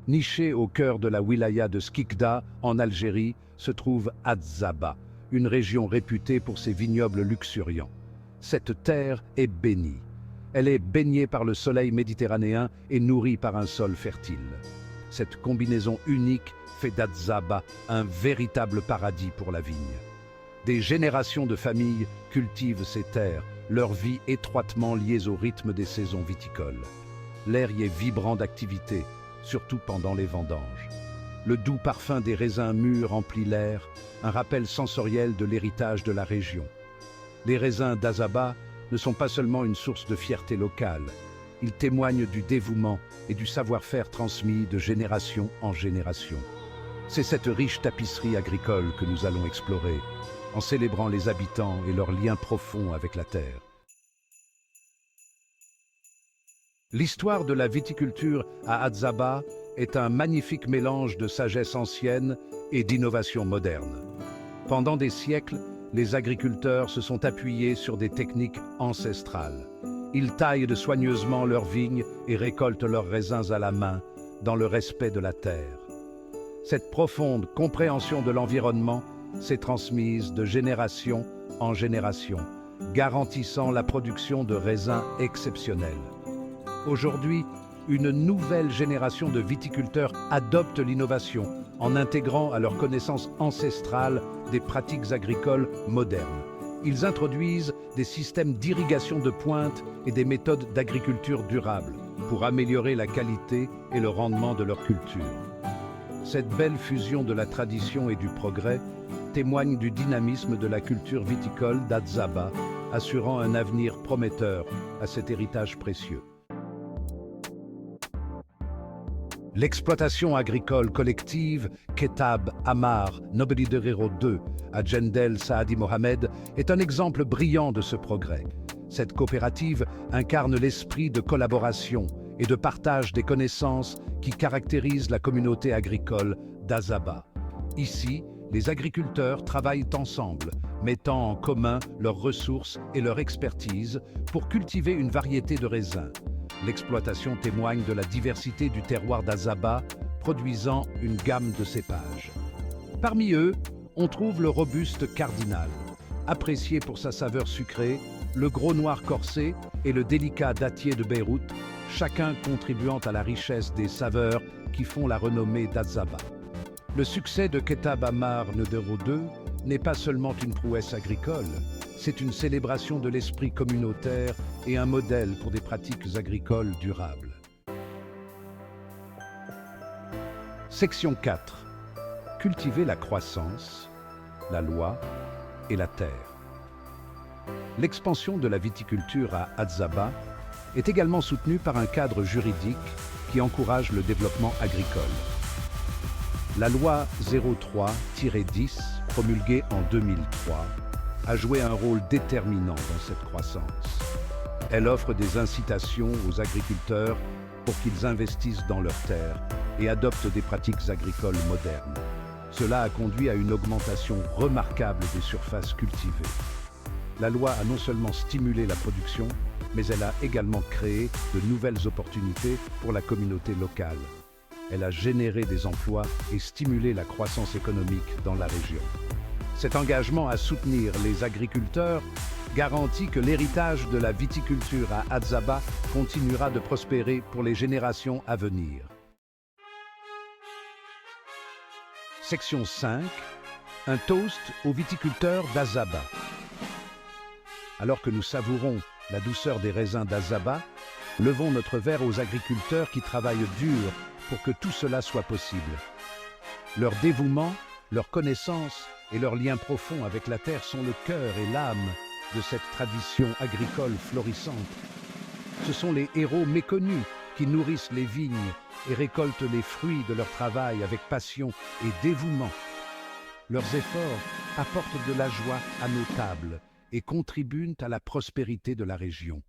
Niché au cœur de la wilaya de Skikda, en Algérie, se trouve Adzaba, une région réputée pour ses vignobles luxuriants. Cette terre est bénie. Elle est baignée par le soleil méditerranéen et nourrie par un sol fertile. Cette combinaison unique fait d'Adzaba un véritable paradis pour la vigne. Des générations de familles cultivent ces terres, leur vie étroitement liée au rythme des saisons viticoles. L'air y est vibrant d'activité, surtout pendant les vendanges. Le doux parfum des raisins mûrs remplit l'air, un rappel sensoriel de l'héritage de la région. Les raisins d'Adzaba ne sont pas seulement une source de fierté locale, ils témoignent du dévouement et du savoir-faire transmis de génération en génération. C'est cette riche tapisserie agricole que nous allons explorer, en célébrant les habitants et leurs liens profonds avec la terre. L'histoire de la viticulture à Adzaba est un magnifique mélange de sagesse ancienne et d'innovation moderne. Pendant des siècles, les agriculteurs se sont appuyés sur des techniques ancestrales. Ils taillent soigneusement leurs vignes et récoltent leurs raisins à la main, dans le respect de la terre. Cette profonde compréhension de l'environnement s'est transmise de génération en génération, garantissant la production de raisins exceptionnels. Aujourd'hui, une nouvelle génération de viticulteurs adopte l'innovation en intégrant à leurs connaissances ancestrales des pratiques agricoles modernes. Ils introduisent des systèmes d'irrigation de pointe et des méthodes d'agriculture durable pour améliorer la qualité et le rendement de leur culture. Cette belle fusion de la tradition et du progrès témoigne du dynamisme de la culture viticole d'Adzaba, assurant un avenir prometteur à cet héritage précieux. L'exploitation agricole collective Ketab Amar Nobelidérero II à Djendel Saadi Mohamed est un exemple brillant de ce progrès. Cette coopérative incarne l'esprit de collaboration et de partage des connaissances qui caractérise la communauté agricole d'Adzaba. Ici, les agriculteurs travaillent ensemble, mettant en commun leurs ressources et leur expertise pour cultiver une variété de raisins. L'exploitation témoigne de la diversité du terroir d'Adzaba, produisant une gamme de cépages. Parmi eux, on trouve le robuste cardinal, apprécié pour sa saveur sucrée, le gros noir corsé et le délicat dattier de Beyrouth, chacun contribuant à la richesse des saveurs qui font la renommée d'Adzaba. Le succès de Ketab Amar Nobelidérero II n'est pas seulement une prouesse agricole, c'est une célébration de l'esprit communautaire et un modèle pour des pratiques agricoles durables. Section 4. Cultiver la croissance, la loi et la terre. L'expansion de la viticulture à Adzaba est également soutenue par un cadre juridique qui encourage le développement agricole. La loi 03-10, promulguée en 2003, a joué un rôle déterminant dans cette croissance. Elle offre des incitations aux agriculteurs pour qu'ils investissent dans leurs terres et adoptent des pratiques agricoles modernes. Cela a conduit à une augmentation remarquable des surfaces cultivées. La loi a non seulement stimulé la production, mais elle a également créé de nouvelles opportunités pour la communauté locale. Elle a généré des emplois et stimulé la croissance économique dans la région. Cet engagement à soutenir les agriculteurs garantit que l'héritage de la viticulture à Adzaba continuera de prospérer pour les générations à venir. Section 5. Un toast aux viticulteurs d'Adzaba. Alors que nous savourons la douceur des raisins d'Adzaba, levons notre verre aux agriculteurs qui travaillent dur pour que tout cela soit possible. Leur dévouement, leur connaissance et leurs liens profonds avec la terre sont le cœur et l'âme de cette tradition agricole florissante. Ce sont les héros méconnus qui nourrissent les vignes et récoltent les fruits de leur travail avec passion et dévouement. Leurs efforts apportent de la joie à nos tables et contribuent à la prospérité de la région.